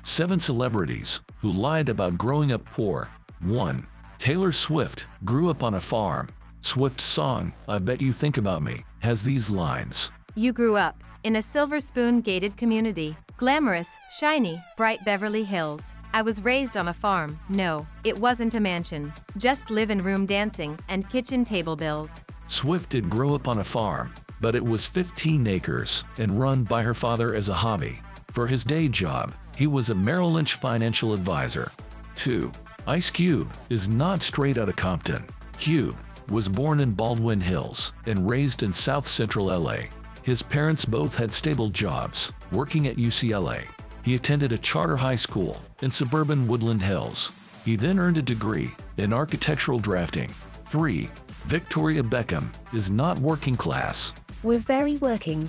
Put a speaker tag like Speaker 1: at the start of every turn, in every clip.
Speaker 1: 7 celebrities who lied about growing up poor. 1. Taylor Swift grew up on a farm. Swift's song, I Bet You Think About Me, has these lines.
Speaker 2: You grew up in a silver spoon gated community. Glamorous, shiny, bright Beverly Hills. I was raised on a farm. No, it wasn't a mansion. Just living room dancing and kitchen table bills.
Speaker 1: Swift did grow up on a farm, but it was 15 acres and run by her father as a hobby. For his day job, he was a Merrill Lynch financial advisor. 2. Ice Cube is not straight out of Compton. Cube was born in Baldwin Hills and raised in South Central LA. His parents both had stable jobs, working at UCLA. He attended a charter high school in suburban Woodland Hills. He then earned a degree in architectural drafting. 3. Victoria Beckham is not working class.
Speaker 3: We're very working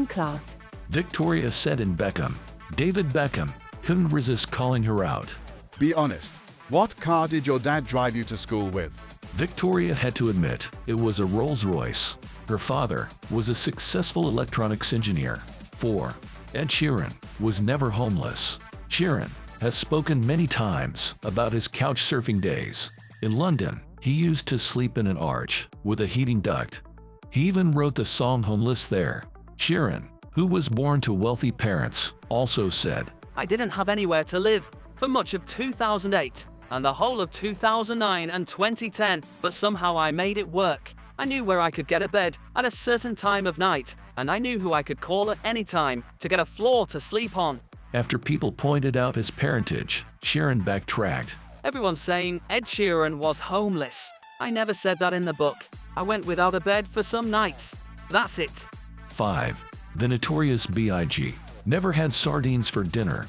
Speaker 3: class.
Speaker 1: Victoria said in Beckham. David Beckham couldn't resist calling her out.
Speaker 4: Be honest. What car did your dad drive you to school with?
Speaker 1: Victoria had to admit it was a Rolls-Royce. Her father was a successful electronics engineer. 4. Ed Sheeran was never homeless. Sheeran has spoken many times about his couch surfing days. In London, he used to sleep in an arch with a heating duct. He even wrote the song Homeless there. Sheeran, who was born to wealthy parents, also said,
Speaker 5: I didn't have anywhere to live for much of 2008 and the whole of 2009 and 2010, but somehow I made it work. I knew where I could get a bed at a certain time of night, and I knew who I could call at any time to get a floor to sleep on.
Speaker 1: After people pointed out his parentage, Sheeran backtracked.
Speaker 5: Everyone's saying Ed Sheeran was homeless. I never said that in the book. I went without a bed for some nights. That's it.
Speaker 1: 5. The notorious B.I.G. never had sardines for dinner.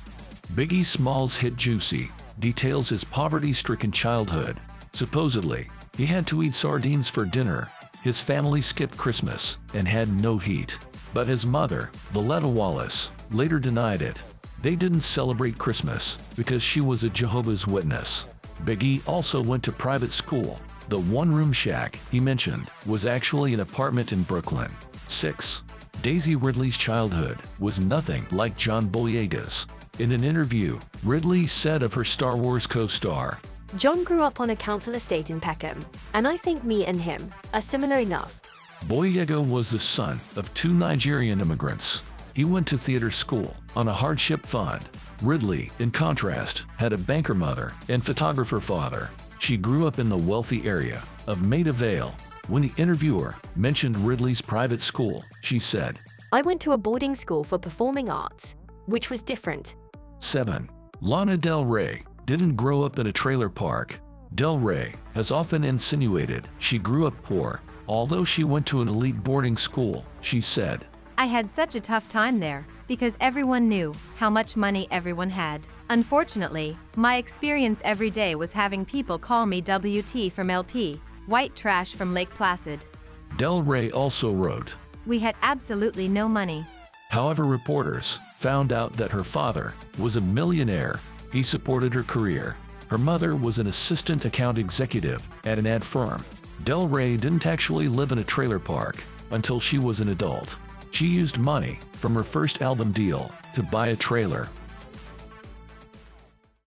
Speaker 1: Biggie Smalls' hit Juicy details his poverty-stricken childhood. Supposedly, he had to eat sardines for dinner. His family skipped Christmas and had no heat. But his mother, Valletta Wallace, later denied it. They didn't celebrate Christmas because she was a Jehovah's Witness. Biggie also went to private school. The one-room shack he mentioned was actually an apartment in Brooklyn. 6. Daisy Ridley's childhood was nothing like John Boyega's. In an interview, Ridley said of her Star Wars co-star,
Speaker 3: John grew up on a council estate in Peckham, and I think me and him are similar enough.
Speaker 1: Boyega was the son of 2 Nigerian immigrants. He went to theater school on a hardship fund. Ridley, in contrast, had a banker mother and photographer father. She grew up in the wealthy area of Maida Vale. When the interviewer mentioned Ridley's private school, she said,
Speaker 3: I went to a boarding school for performing arts, which was different.
Speaker 1: 7. Lana Del Rey didn't grow up in a trailer park. Del Rey has often insinuated she grew up poor. Although she went to an elite boarding school, she said,
Speaker 2: I had such a tough time there because everyone knew how much money everyone had. Unfortunately, my experience every day was having people call me WT from LP, white trash from Lake Placid.
Speaker 1: Del Rey also wrote,
Speaker 2: We had absolutely no money.
Speaker 1: However, reporters found out that her father was a millionaire. He supported her career. Her mother was an assistant account executive at an ad firm. Del Rey didn't actually live in a trailer park until she was an adult. She used money from her first album deal to buy a trailer